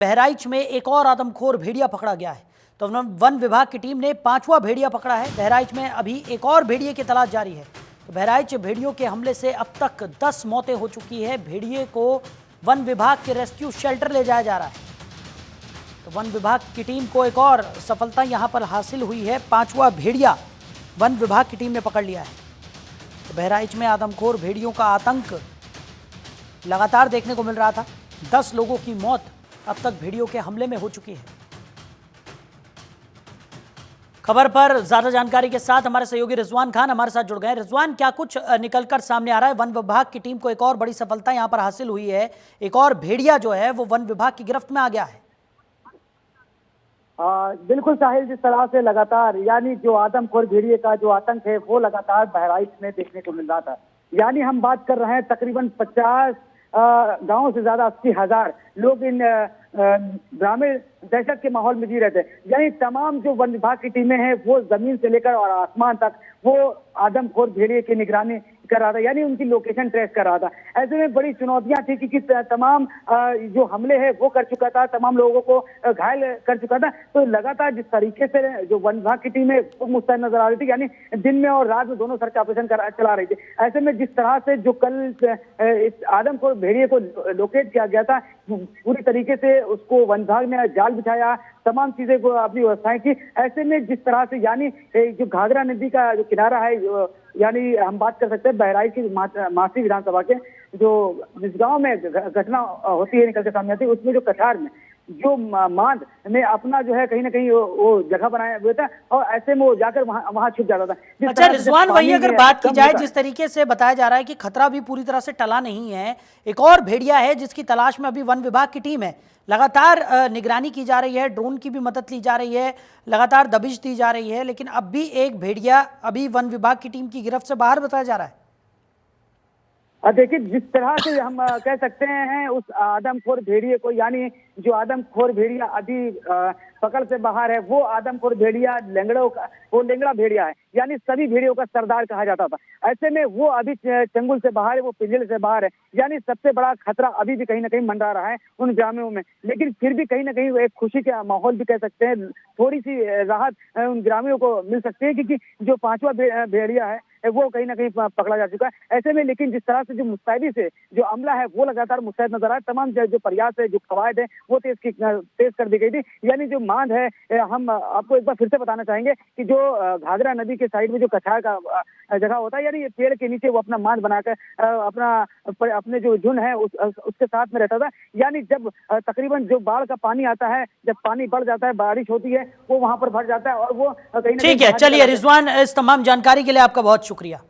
बहराइच में एक और आदमखोर भेड़िया पकड़ा गया है। तो वन विभाग की टीम ने 5वां भेड़िया पकड़ा है। बहराइच में अभी एक और भेड़िए की तलाश जारी है। तो बहराइच भेड़ियों के हमले से अब तक 10 मौतें हो चुकी है। भेड़िए को वन विभाग के रेस्क्यू शेल्टर ले जाया जा रहा है। तो वन विभाग की टीम को एक और सफलता यहां पर हासिल हुई है। 5वां भेड़िया वन विभाग की टीम ने पकड़ लिया है। तो बहराइच में आदमखोर भेड़ियों का आतंक लगातार देखने को मिल रहा था। 10 लोगों की मौत अब तक भेड़ियों के हमले में हो चुकी है। खबर पर ज्यादा जानकारी के साथ हमारे सहयोगी रिजवान खान हमारे साथ जुड़ गए। रिजवान, क्या कुछ निकलकर सामने आ रहा है? वन विभाग की टीम को एक और बड़ी सफलता यहां पर हासिल हुई है। एक और भेड़िया जो है वो वन विभाग की गिरफ्त में आ गया है। बिल्कुल साहिल, जिस तरह से लगातार यानी जो आदमखोर भेड़िए का जो आतंक है वो लगातार बहराइच में देखने को मिल रहा था। यानी हम बात कर रहे हैं तकरीबन 50 गांवों से ज्यादा 80,000 लोग इन ग्रामीण दहशत के माहौल में जी रहे थे। यानी तमाम जो वन विभाग की टीमें हैं वो जमीन से लेकर और आसमान तक वो आदमखोर भेड़िए की निगरानी कर रहा था, यानी उनकी लोकेशन ट्रेस कर रहा था। ऐसे में बड़ी चुनौतियां थी कि तमाम जो हमले हैं वो कर चुका था, तमाम लोगों को घायल कर चुका था। तो लगातार जिस तरीके से जो वन विभाग की टीम है वो मुस्तैद नजर आ रही थी, यानी दिन में और रात में दोनों सर्च ऑपरेशन चला रही थी। ऐसे में जिस तरह से जो कल इस आदमखोर भेड़िए को लोकेट किया गया था, पूरी तरीके से उसको वन विभाग ने जाल बिछाया, तमाम चीजें को अपनी व्यवस्थाएं की। ऐसे में जिस तरह से यानी जो घाघरा नदी का जो किनारा है, यानी हम बात कर सकते हैं बहराइच की मासी विधानसभा के जो जिस गांव में घटना होती है निकल के सामने आती है, उसमें जो कछार में जो मांद ने अपना जो है कहीं ना कहीं वो जगह बनाया हुआ था और ऐसे में वो जाकर वहां छुप जाता था। अच्छा रिजवान, वही अगर बात की जाए, जिस तरीके से बताया जा रहा है कि खतरा भी पूरी तरह से टला नहीं है, एक और भेड़िया है जिसकी तलाश में अभी वन विभाग की टीम है। लगातार निगरानी की जा रही है, ड्रोन की भी मदद ली जा रही है, लगातार दबिश दी जा रही है, लेकिन अब भी एक भेड़िया अभी वन विभाग की टीम की गिरफ्त से बाहर बताया जा रहा है। देखिए, जिस तरह से हम कह सकते हैं उस आदमखोर भेड़िए को, यानी जो आदमखोर भेड़िया अभी पकड़ से बाहर है, वो आदमखोर भेड़िया वो लेंगड़ा भेड़िया है, यानी सभी भेड़ियों का सरदार कहा जाता था। ऐसे में वो अभी चंगुल से बाहर है, वो पिंजरे से बाहर है, यानी सबसे बड़ा खतरा अभी भी कहीं ना कहीं मंडरा रहा है उन ग्रामीणों में। लेकिन फिर भी कहीं ना कहीं एक खुशी का माहौल भी कह सकते हैं, थोड़ी सी राहत उन ग्रामीणों को मिल सकती है, क्योंकि जो 5वां भेड़िया है वो कहीं ना कहीं पकड़ा जा चुका है। ऐसे में लेकिन जिस तरह से जो मुस्तैदी से जो अमला है वो लगातार मुस्तैद नजर आया, तमाम जो प्रयास है, जो कवायद है वो तेज कर दी गई थी। यानी जो मांद है, हम आपको एक बार फिर से बताना चाहेंगे कि जो घाघरा नदी के साइड में जो कछार का जगह होता है, यानी ये पेड़ के नीचे वो अपना मांद बनाकर अपने जो झुंड है उसके साथ में रहता था। यानी जब तकरीबन जो बाढ़ का पानी आता है, जब पानी बढ़ जाता है, बारिश होती है, वो वहां पर भर जाता है और वो कहीं ना कहीं। ठीक है, चलिए रिजवान, इस तमाम जानकारी के लिए आपका बहुत शुक्रिया।